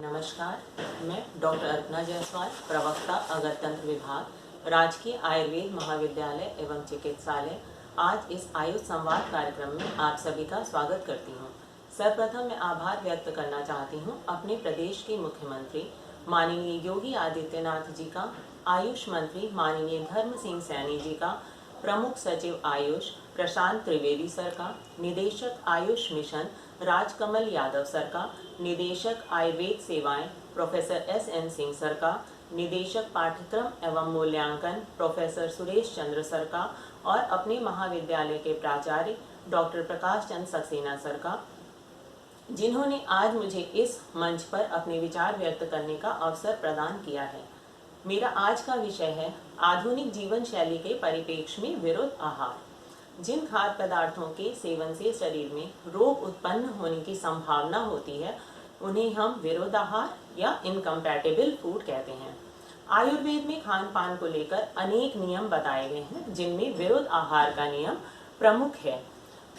नमस्कार, मैं डॉक्टर अर्चना जायसवाल, प्रवक्ता अगत तंत्र विभाग, राजकीय आयुर्वेद महाविद्यालय एवं चिकित्सालय, आज इस आयुष संवाद कार्यक्रम में आप सभी का स्वागत करती हूँ। सर्वप्रथम मैं आभार व्यक्त करना चाहती हूँ अपने प्रदेश के मुख्यमंत्री माननीय योगी आदित्यनाथ जी का, आयुष मंत्री माननीय धर्म सिंह सैनी जी का, प्रमुख सचिव आयुष प्रशांत त्रिवेदी सर का, निदेशक आयुष मिशन राजकमल यादव सर का, निदेशक आयुर्वेद सेवाएं प्रोफेसर एस.एन. सिंह सर का, निदेशक पाठ्यक्रम एवं मूल्यांकन प्रोफेसर सुरेश चंद्र सर का और अपने महाविद्यालय के प्राचार्य डॉक्टर प्रकाश चंद्र सक्सेना सर का, जिन्होंने आज मुझे इस मंच पर अपने विचार व्यक्त करने का अवसर प्रदान किया है। मेरा आज का विषय है आधुनिक जीवन शैली के परिप्रेक्ष्य में विरुद्ध आहार। जिन खाद्य पदार्थों के सेवन से शरीर में रोग उत्पन्न होने की संभावना होती है, उन्हें हम विरुद्ध आहार या इनकम्पैटिबल फूड कहते हैं। आयुर्वेद में खान पान को लेकर अनेक नियम बताए गए हैं, जिनमें विरुद्ध आहार का नियम प्रमुख है।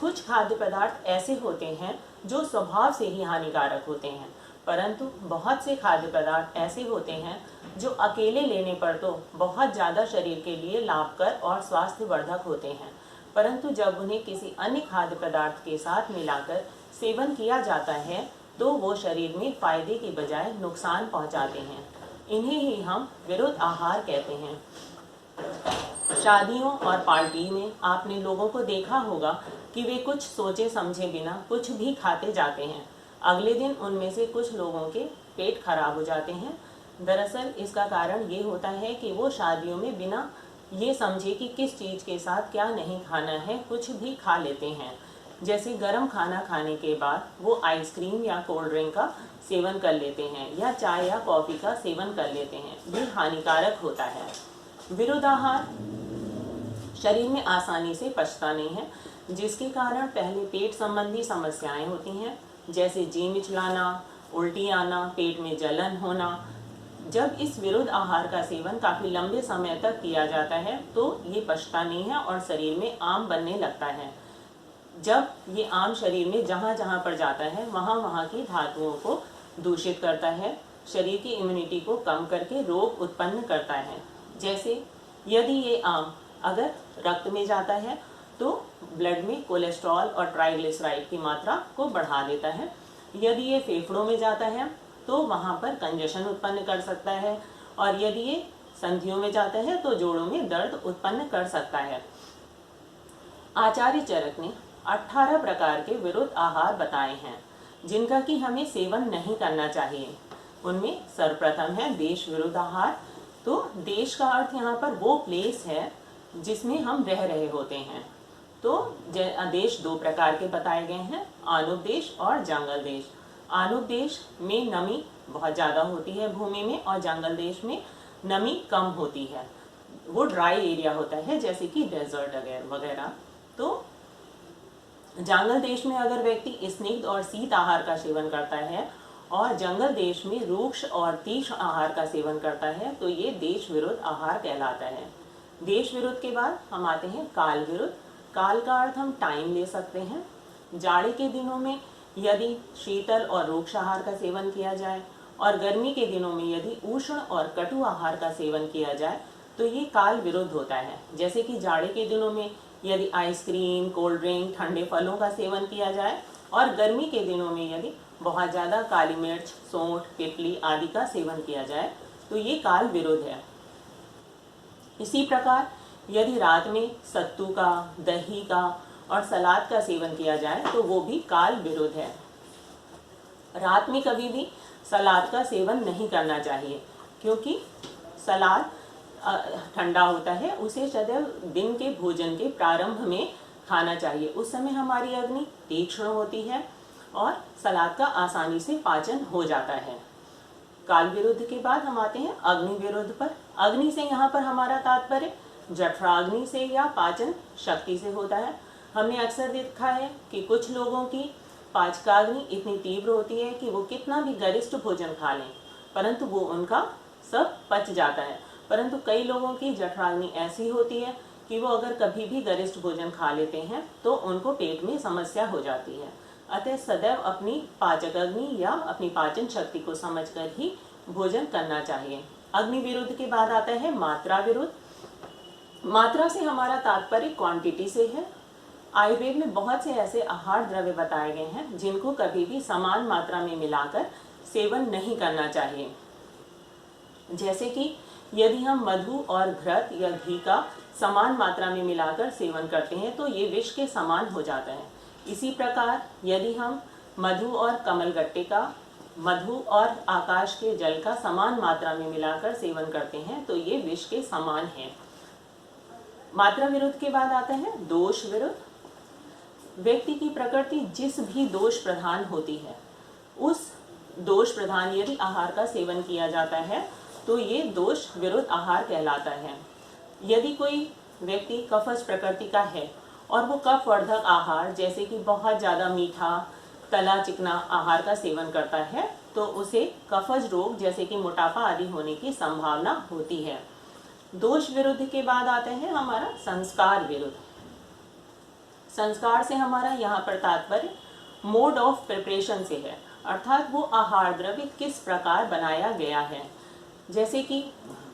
कुछ खाद्य पदार्थ ऐसे होते हैं जो स्वभाव से ही हानिकारक होते हैं, परंतु बहुत से खाद्य पदार्थ ऐसे होते हैं जो अकेले लेने पर तो बहुत ज़्यादा शरीर के लिए लाभकर और स्वास्थ्यवर्धक होते हैं, परंतु जब उन्हें किसी अन्य खाद्य पदार्थ के साथ मिलाकर सेवन किया जाता है तो वो शरीर में फायदे की बजाय नुकसान पहुंचाते हैं। इन्हें ही हम विरुद्ध आहार कहते हैं। शादियों और पार्टी में आपने लोगों को देखा होगा कि वे कुछ सोचे समझे बिना कुछ भी खाते जाते हैं। अगले दिन उनमें से कुछ लोगों के पेट खराब हो जाते हैं। दरअसल इसका कारण ये होता है कि वो शादियों में बिना ये समझे कि किस चीज़ के साथ क्या नहीं खाना है, कुछ भी खा लेते हैं। जैसे गर्म खाना खाने के बाद वो आइसक्रीम या कोल्ड ड्रिंक का सेवन कर लेते हैं या चाय या कॉफ़ी का सेवन कर लेते हैं। ये हानिकारक होता है। विरुद्ध आहार शरीर में आसानी से पचता नहीं है, जिसके कारण पहले पेट संबंधी समस्याएं होती हैं, जैसे जी मिचलाना, उल्टी आना, पेट में जलन होना। जब इस विरुद्ध आहार का सेवन काफ़ी लंबे समय तक किया जाता है तो ये पचता नहीं है और शरीर में आम बनने लगता है। जब ये आम शरीर में जहाँ जहाँ पर जाता है वहाँ वहाँ की धातुओं को दूषित करता है, शरीर की इम्यूनिटी को कम करके रोग उत्पन्न करता है। जैसे यदि ये आम अगर रक्त में जाता है तो ब्लड में कोलेस्ट्रॉल और ट्राइग्लिसराइड की मात्रा को बढ़ा देता है। यदि ये फेफड़ों में जाता है तो वहाँ पर कंजेशन उत्पन्न कर सकता है, और यदि ये संधियों में जाता है तो जोड़ों में दर्द उत्पन्न कर सकता है। आचार्य चरक ने 18 प्रकार के विरुद्ध आहार बताए हैं, जिनका कि हमें सेवन नहीं करना चाहिए। उनमें सर्वप्रथम है देश विरुद्ध आहार। तो देश का अर्थ यहाँ पर वो प्लेस है जिसमें हम रह रहे होते हैं। तो देश दो प्रकार के बताए गए हैं, आनुक देश और जंगल देश। आनुक देश में नमी बहुत ज़्यादा होती है भूमि में, और जंगल देश में नमी कम होती है। वो ड्राई एरिया होता है, जैसे कि डेजर्ट वगैरह। तो जंगल देश में अगर व्यक्ति स्निग्ध और शीत आहार का सेवन करता है और जंगल देश में रूक्ष और तीक्ष्ण आहार का सेवन करता है तो ये देश विरुद्ध आहार कहलाता है। देश विरुद्ध के बाद हम आते हैं काल विरुद्ध। काल का अर्थ हम टाइम ले सकते हैं। जाड़े के दिनों में यदि शीतल और रूक्ष आहार का सेवन किया जाए और गर्मी के दिनों में यदि उष्ण और कटु आहार का सेवन किया जाए तो ये काल विरुद्ध होता है। जैसे कि जाड़े के दिनों में यदि आइसक्रीम, कोल्ड ड्रिंक, ठंडे फलों का सेवन किया जाए और गर्मी के दिनों में यदि बहुत ज़्यादा काली मिर्च, सौंठ, पिपली आदि का सेवन किया जाए तो ये काल विरुद्ध है। इसी प्रकार यदि रात में सत्तू का, दही का और सलाद का सेवन किया जाए तो वो भी काल विरुद्ध है। रात में कभी भी सलाद का सेवन नहीं करना चाहिए, क्योंकि सलाद ठंडा होता है। उसे सदैव दिन के भोजन के प्रारंभ में खाना चाहिए। उस समय हमारी अग्नि तीक्ष्ण होती है और सलाद का आसानी से पाचन हो जाता है। काल विरुद्ध के बाद हम आते हैं अग्नि विरुद्ध पर। अग्नि से यहाँ पर हमारा तात्पर्य जठराग्नि से या पाचन शक्ति से होता है। हमने अक्सर देखा है कि कुछ लोगों की पाचकाग्नि इतनी तीव्र होती है कि वो कितना भी गरिष्ठ भोजन खा लें परंतु वो उनका सब पच जाता है, परंतु कई लोगों की जठराग्नि ऐसी होती है कि वो अगर कभी भी गरिष्ठ भोजन खा लेते हैं तो उनको पेट में समस्या हो जाती है। अतः सदैव अपनी पाचक अग्नि या अपनी पाचन शक्ति को समझकर ही भोजन करना चाहिए। अग्नि विरुद्ध के बाद आता है मात्रा विरुद्ध। मात्रा से हमारा तात्पर्य क्वांटिटी से है। आयुर्वेद में बहुत से ऐसे आहार द्रव्य बताए गए हैं जिनको कभी भी समान मात्रा में मिलाकर सेवन नहीं करना चाहिए। जैसे कि यदि हम मधु और घृत या घी का समान मात्रा में मिलाकर सेवन करते हैं तो ये विष के समान हो जाता है। इसी प्रकार यदि हम मधु और कमलगट्टे का, मधु और आकाश के जल का समान मात्रा में मिलाकर सेवन करते हैं तो ये विष के समान है। मात्रा विरुद्ध के बाद आता है दोष विरुद्ध। व्यक्ति की प्रकृति जिस भी दोष प्रधान होती है, उस दोष प्रधान यदि आहार का सेवन किया जाता है तो ये दोष विरुद्ध आहार कहलाता है। यदि कोई व्यक्ति कफज प्रकृति का है और वो कफवर्धक आहार जैसे कि बहुत ज़्यादा मीठा, तला चिकना आहार का सेवन करता है तो उसे कफज रोग जैसे कि मोटापा आदि होने की संभावना होती है। दोष विरुद्ध के बाद आते हैं हमारा संस्कार विरुद्ध। संस्कार से हमारा यहाँ पर तात्पर्य मोड ऑफ प्रिपरेशन से है, अर्थात वो आहार द्रव्य किस प्रकार बनाया गया है। जैसे कि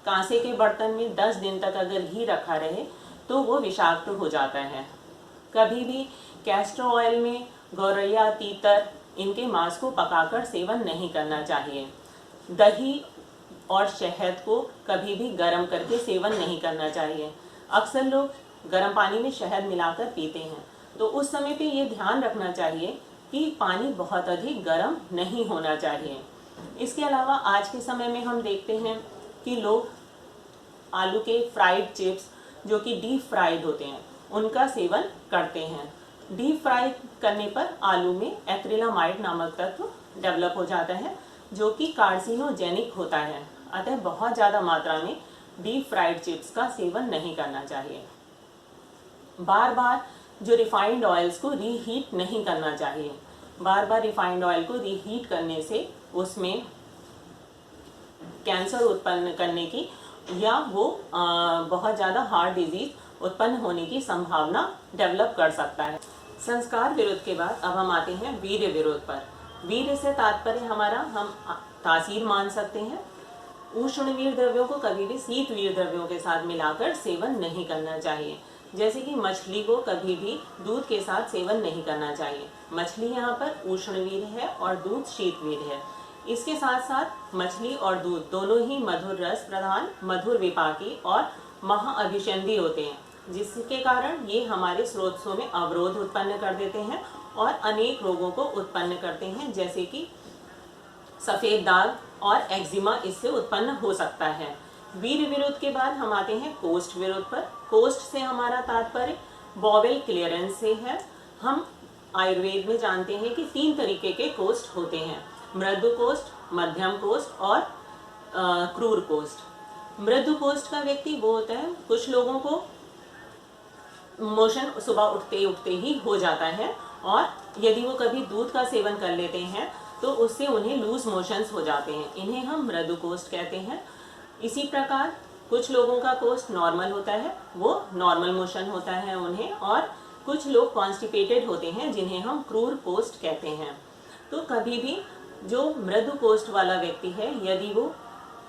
कांसे के बर्तन में 10 दिन तक अगर घी रखा रहे तो वो विषाक्त हो जाता है। कभी भी कैस्टर ऑयल में गौरैया, तीतर इनके मांस को पकाकर सेवन नहीं करना चाहिए। दही और शहद को कभी भी गर्म करके सेवन नहीं करना चाहिए। अक्सर लोग गर्म पानी में शहद मिलाकर पीते हैं, तो उस समय पे ये ध्यान रखना चाहिए कि पानी बहुत अधिक गर्म नहीं होना चाहिए। इसके अलावा आज के समय में हम देखते हैं कि लोग आलू के फ्राइड चिप्स जो कि डीप फ्राइड होते हैं उनका सेवन करते हैं। डीप फ्राई करने पर आलू में एक्रिलामाइड नामक तत्व डेवलप हो जाता है जो कि कार्सिनोजेनिक होता है। अतः बहुत ज़्यादा मात्रा में डीप फ्राइड चिप्स का सेवन नहीं करना चाहिए। बार बार जो रिफाइंड ऑयल्स को रीहीट नहीं करना चाहिए। बार बार रिफाइंड ऑयल को रीहीट करने से उसमें कैंसर उत्पन्न करने की या वो बहुत ज़्यादा हार्ट डिजीज उत्पन्न होने की संभावना डेवलप कर सकता है। संस्कार विरुद्ध के बाद अब हम आते हैं वीर्य विरोध पर। वीर्य से तात्पर्य हमारा हम तासीर मान सकते हैं। उष्ण वीर द्रव्यों को कभी भी शीत वीर द्रव्यों के साथ मिलाकर सेवन नहीं करना चाहिए। जैसे कि मछली को कभी भी दूध के साथ सेवन नहीं करना चाहिए। मछली यहाँ पर उष्णवीर है और दूध शीतवीर है। इसके साथ साथ मछली और दूध दोनों ही मधुर रस प्रधान, मधुर विपाकी और महाअभिषंधी होते हैं, जिसके कारण ये हमारे स्रोतों में अवरोध उत्पन्न कर देते हैं और अनेक रोगों को उत्पन्न करते हैं, जैसे कि सफ़ेद दाग और एक्जिमा इससे उत्पन्न हो सकता है। वीर्य विरोध के बाद हम आते हैं कोष्ठ विरोध पर। कोष्ठ से हमारा तात्पर्य बॉवेल क्लियरेंस से है। हम आयुर्वेद में जानते हैं कि 3 तरीके के कोष्ठ होते हैं, मृदु कोष्ठ, मध्यम कोष्ठ और क्रूर कोष्ठ। मृदु कोष्ठ का व्यक्ति वो होता है, कुछ लोगों को मोशन सुबह उठते उठते ही हो जाता है और यदि वो कभी दूध का सेवन कर लेते हैं तो उससे उन्हें लूज मोशंस हो जाते हैं। इन्हें हम मृदु कोष्ठ कहते हैं। इसी प्रकार कुछ लोगों का कोष्ठ नॉर्मल होता है, वो नॉर्मल मोशन होता है उन्हें, और कुछ लोग कॉन्स्टिपेटेड होते हैं जिन्हें हम क्रूर कोष्ठ कहते हैं। तो कभी भी जो मृदु कोष्ठ वाला व्यक्ति है, यदि वो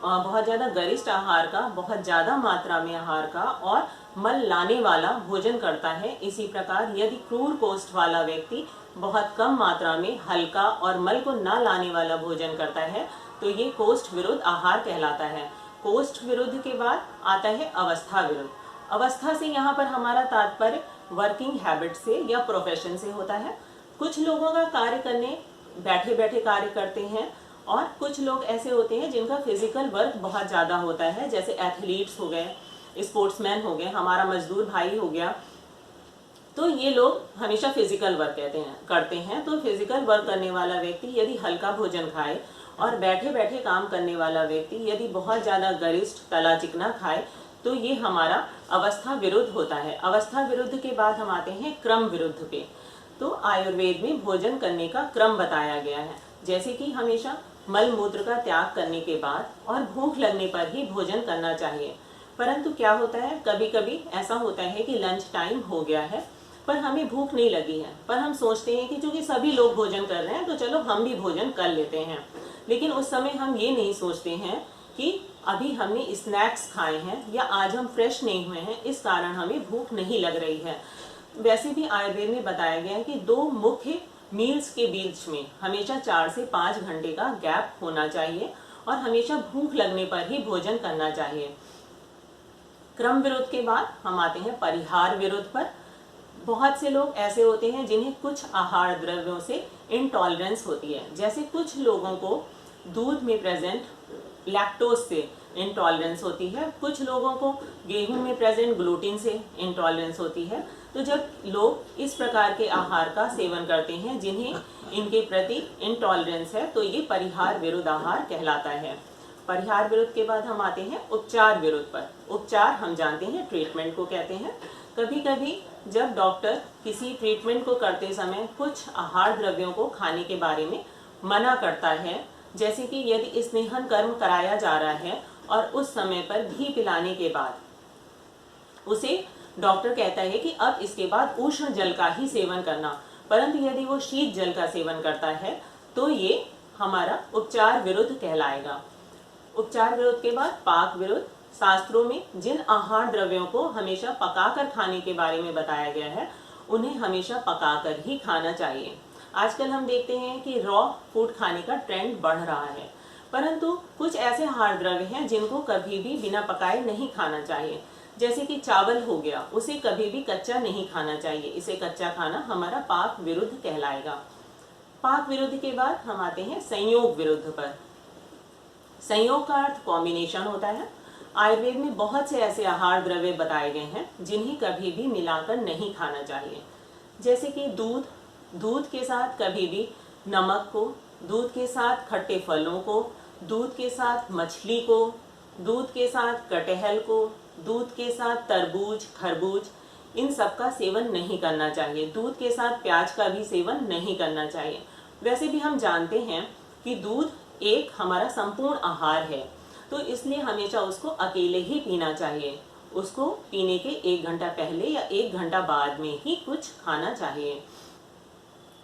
बहुत ज़्यादा गरिष्ठ आहार का, बहुत ज़्यादा मात्रा में आहार का और मल लाने वाला भोजन करता है, इसी प्रकार यदि क्रूर कोष्ठ वाला व्यक्ति बहुत कम मात्रा में हल्का और मल को न लाने वाला भोजन करता है तो ये कोष्ठ विरुद्ध आहार कहलाता है। कोष्ठ विरुद्ध के बाद आता है अवस्था विरुद्ध। अवस्था से यहाँ पर हमारा तात्पर्य वर्किंग हैबिट से या प्रोफेशन से होता है। कुछ लोगों का कार्य करने बैठे बैठे कार्य करते हैं और कुछ लोग ऐसे होते हैं जिनका फिजिकल वर्क बहुत ज़्यादा होता है, जैसे एथलीट्स हो गए, स्पोर्ट्समैन हो गए, हमारा मजदूर भाई हो गया। तो ये लोग हमेशा फिजिकल वर्क करते हैं। तो फिजिकल वर्क करने वाला व्यक्ति यदि हल्का भोजन खाए और बैठे बैठे काम करने वाला व्यक्ति यदि बहुत ज़्यादा गरिष्ठ तला चिकना खाए तो ये हमारा अवस्था विरुद्ध होता है। अवस्था विरुद्ध के बाद हम आते हैं क्रम विरुद्ध पे। तो आयुर्वेद में भोजन करने का क्रम बताया गया है, जैसे कि हमेशा मल मूत्र का त्याग करने के बाद और भूख लगने पर ही भोजन करना चाहिए। परंतु क्या होता है, कभी कभी ऐसा होता है कि लंच टाइम हो गया है पर हमें भूख नहीं लगी है, पर हम सोचते हैं कि चूंकि सभी लोग भोजन कर रहे हैं तो चलो हम भी भोजन कर लेते हैं। लेकिन उस समय हम ये नहीं सोचते हैं कि अभी हमने स्नैक्स खाए हैं या आज हम फ्रेश नहीं हुए हैं, इस कारण हमें भूख नहीं लग रही है। वैसे भी आयुर्वेद में बताया गया है कि 2 मुख्य मील्स के बीच में हमेशा 4 से 5 घंटे का गैप होना चाहिए और हमेशा भूख लगने पर ही भोजन करना चाहिए। क्रम विरोध के बाद हम आते हैं परिहार विरोध पर। बहुत से लोग ऐसे होते हैं जिन्हें कुछ आहार द्रव्यों से इंटॉलरेंस होती है। जैसे कुछ लोगों को दूध में प्रेजेंट लैक्टोज से इंटॉलरेंस होती है, कुछ लोगों को गेहूं में प्रेजेंट ग्लूटीन से इंटॉलरेंस होती है। तो जब लोग इस प्रकार के आहार का सेवन करते हैं जिन्हें इनके प्रति इंटॉलरेंस है, तो ये परिहार विरुद्ध आहार कहलाता है। परिहार विरुद्ध के बाद हम आते हैं उपचार विरुद्ध पर। उपचार हम जानते हैं ट्रीटमेंट को कहते हैं। कभी कभी जब डॉक्टर किसी ट्रीटमेंट को करते समय कुछ आहार द्रव्यों को खाने के बारे में मना करता है, जैसे कि यदि स्नेहन कर्म कराया जा रहा है और उस समय पर घी पिलाने के बाद उसे डॉक्टर कहता है कि अब इसके बाद उष्ण जल का ही सेवन करना, परंतु यदि वो शीत जल का सेवन करता है तो ये हमारा उपचार विरुद्ध कहलाएगा। उपचार विरुद्ध के बाद पाक विरुद्ध। शास्त्रों में जिन आहार द्रव्यों को हमेशा पकाकर खाने के बारे में बताया गया है, उन्हें हमेशा पकाकर ही खाना चाहिए। आजकल हम देखते हैं कि रॉ फूड खाने का ट्रेंड बढ़ रहा है, परंतु कुछ ऐसे आहार द्रव्य हैं जिनको कभी भी बिना पकाए नहीं खाना चाहिए। जैसे कि चावल हो गया, उसे कभी भी कच्चा नहीं खाना चाहिए। इसे कच्चा खाना हमारा पाक विरुद्ध कहलाएगा। पाक विरुद्ध के बाद हम आते हैं संयोग विरुद्ध पर। संयोग का अर्थ कॉम्बिनेशन होता है। आयुर्वेद में बहुत से ऐसे आहार द्रव्य बताए गए हैं जिन्हें कभी भी मिलाकर नहीं खाना चाहिए। जैसे कि दूध के साथ कभी भी नमक को, दूध के साथ खट्टे फलों को, दूध के साथ मछली को, दूध के साथ कटहल को, दूध के साथ तरबूज, खरबूज, इन सब का सेवन नहीं करना चाहिए। दूध के साथ प्याज का भी सेवन नहीं करना चाहिए। वैसे भी हम जानते हैं कि दूध एक हमारा संपूर्ण आहार है, तो इसलिए हमेशा उसको अकेले ही पीना चाहिए। उसको पीने के 1 घंटा पहले या 1 घंटा बाद में ही कुछ खाना चाहिए।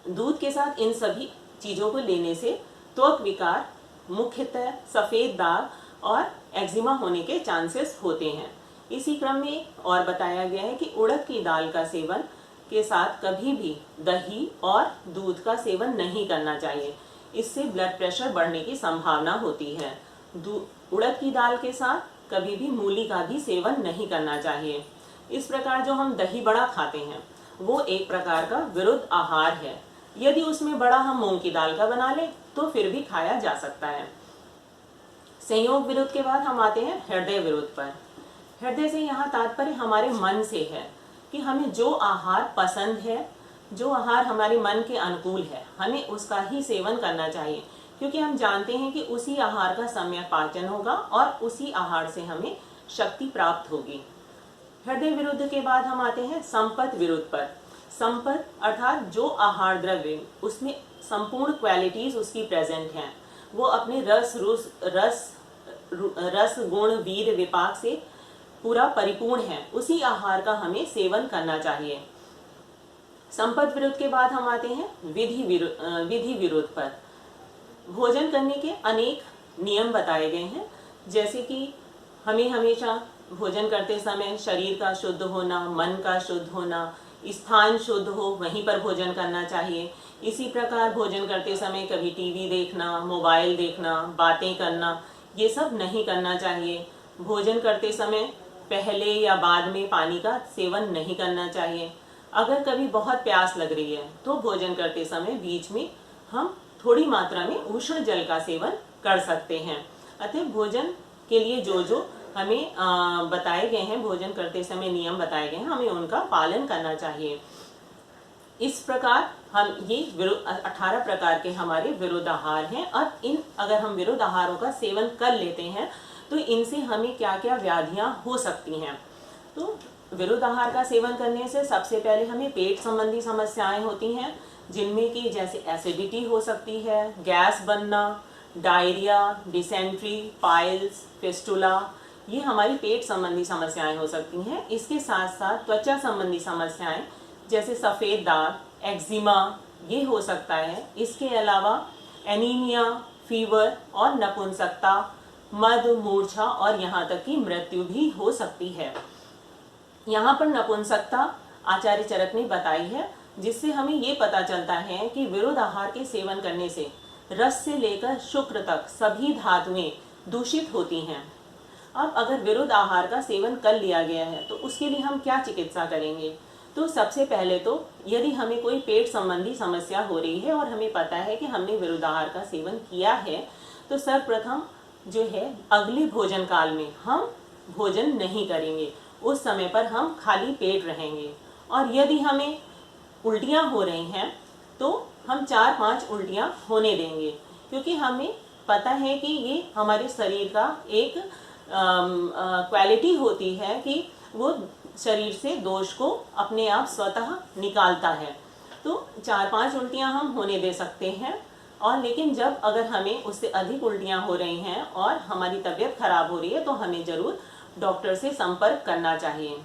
दूध के साथ इन सभी चीज़ों को लेने से त्वक विकार, मुख्यतः सफ़ेद दाग और एक्जिमा होने के चांसेस होते हैं। इसी क्रम में और बताया गया है कि उड़द की दाल का सेवन के साथ कभी भी दही और दूध का सेवन नहीं करना चाहिए। इससे ब्लड प्रेशर बढ़ने की संभावना होती है। उड़द की दाल के साथ कभी भी मूली का भी सेवन नहीं करना चाहिए। इस प्रकार जो हम दही बड़ा खाते हैं वो एक प्रकार का विरुद्ध आहार है। यदि उसमें बड़ा हम मूंग की दाल का बना लें तो फिर भी खाया जा सकता है। संयोग विरुद्ध के बाद हम आते हैं हृदय विरुद्ध पर। हृदय से यहाँ तात्पर्य हमारे मन से है कि हमें जो आहार पसंद है, जो आहार हमारे मन के अनुकूल है, हमें उसका ही सेवन करना चाहिए, क्योंकि हम जानते हैं कि उसी आहार का सम्यक पाचन होगा और उसी आहार से हमें शक्ति प्राप्त होगी। हृदय विरुद्ध के बाद हम आते हैं संपत विरुद्ध पर। संपत अर्थात जो आहार द्रव्य उसमें संपूर्ण क्वालिटीज उसकी प्रेजेंट हैं, वो अपने रस गुण वीर विपाक से पूरा परिपूर्ण है, उसी आहार का हमें सेवन करना चाहिए। संपत विरुद्ध के बाद हम आते हैं विधि विरुद्ध पर। भोजन करने के अनेक नियम बताए गए हैं, जैसे कि हमें हमेशा भोजन करते समय शरीर का शुद्ध होना, मन का शुद्ध होना, स्थान शुद्ध हो वहीं पर भोजन करना चाहिए। इसी प्रकार भोजन करते समय कभी टीवी देखना, मोबाइल देखना, बातें करना, ये सब नहीं करना चाहिए। भोजन करते समय पहले या बाद में पानी का सेवन नहीं करना चाहिए। अगर कभी बहुत प्यास लग रही है तो भोजन करते समय बीच में हम थोड़ी मात्रा में उष्ण जल का सेवन कर सकते हैं। अतः भोजन के लिए जो जो हमें बताए गए हैं, भोजन करते समय नियम बताए गए हैं, हमें उनका पालन करना चाहिए। इस प्रकार हम ये 18 प्रकार के हमारे विरुद्ध आहार हैं। अब अगर हम विरुद्ध आहारों का सेवन कर लेते हैं तो इनसे हमें क्या क्या व्याधियां हो सकती हैं। तो विरुद्ध आहार का सेवन करने से सबसे पहले हमें पेट संबंधी समस्याएं होती हैं, जिनमें कि जैसे एसिडिटी हो सकती है, गैस बनना, डायरिया, डिसेंट्री, पाइल्स, फिस्टुला, ये हमारी पेट संबंधी समस्याएं हो सकती हैं। इसके साथ साथ त्वचा संबंधी समस्याएं जैसे सफ़ेद दाग, एक्जिमा ये हो सकता है। इसके अलावा एनीमिया, फीवर और नपुंसकता, मद, मूर्छा और यहाँ तक कि मृत्यु भी हो सकती है। यहाँ पर नपुंसकता आचार्य चरक ने बताई है, जिससे हमें ये पता चलता है कि विरुद्ध आहार के सेवन करने से रस से लेकर शुक्र तक सभी धातुएं दूषित होती हैं। अब अगर विरुद्ध आहार का सेवन कर लिया गया है तो उसके लिए हम क्या चिकित्सा करेंगे? तो सबसे पहले तो यदि हमें कोई पेट संबंधी समस्या हो रही है और हमें पता है कि हमने विरुद्ध आहार का सेवन किया है, तो सर्वप्रथम जो है अगले भोजन काल में हम भोजन नहीं करेंगे। उस समय पर हम खाली पेट रहेंगे। और यदि हमें उल्टियाँ हो रही हैं तो हम 4-5 उल्टियाँ होने देंगे, क्योंकि हमें पता है कि ये हमारे शरीर का एक क्वालिटी होती है कि वो शरीर से दोष को अपने आप स्वतः निकालता है। तो 4-5 उल्टियाँ हम होने दे सकते हैं। और लेकिन जब अगर हमें उससे अधिक उल्टियाँ हो रही हैं और हमारी तबीयत खराब हो रही है तो हमें ज़रूर डॉक्टर से संपर्क करना चाहिए।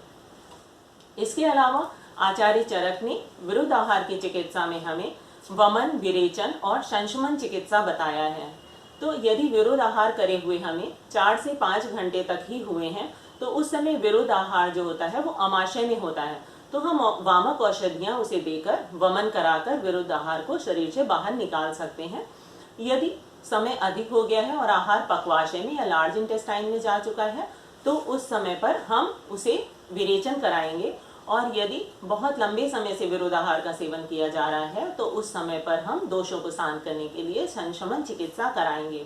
इसके अलावा आचार्य चरक ने विरुद्ध आहार की चिकित्सा में हमें वमन, विरेचन और संशमन चिकित्सा बताया है। तो यदि विरुद्ध आहार करे हुए हमें 4 से 5 घंटे तक ही हुए हैं तो उस समय विरुद्ध आहार जो होता है वो अमाशय में होता है, तो हम वामक औषधियाँ उसे देकर वमन कराकर विरुद्ध आहार को शरीर से बाहर निकाल सकते हैं। यदि समय अधिक हो गया है और आहार पक्वाशय में या लार्ज इंटेस्टाइन में जा चुका है तो उस समय पर हम उसे विरेचन कराएंगे। और यदि बहुत लंबे समय से विरुद्ध आहार का सेवन किया जा रहा है तो उस समय पर हम दोषों को शांत करने के लिए संशमन चिकित्सा कराएंगे।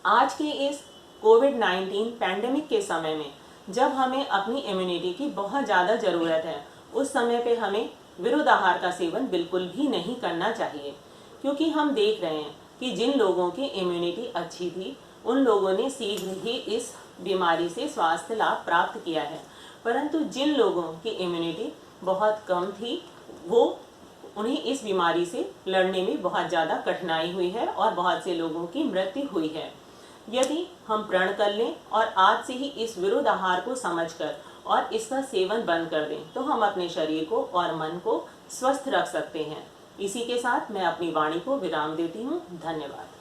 आज के इस कोविड-19 पैंडेमिक के समय में जब हमें अपनी इम्यूनिटी की बहुत ज़्यादा ज़रूरत है, उस समय पे हमें विरुद्ध आहार का सेवन बिल्कुल भी नहीं करना चाहिए, क्योंकि हम देख रहे हैं कि जिन लोगों की इम्यूनिटी अच्छी थी उन लोगों ने शीघ्र ही इस बीमारी से स्वास्थ्य लाभ प्राप्त किया है, परंतु जिन लोगों की इम्यूनिटी बहुत कम थी उन्हें इस बीमारी से लड़ने में बहुत ज़्यादा कठिनाई हुई है और बहुत से लोगों की मृत्यु हुई है। यदि हम प्रण कर लें और आज से ही इस विरुद्ध आहार को समझकर और इसका सेवन बंद कर दें तो हम अपने शरीर को और मन को स्वस्थ रख सकते हैं। इसी के साथ मैं अपनी वाणी को विराम देती हूँ। धन्यवाद।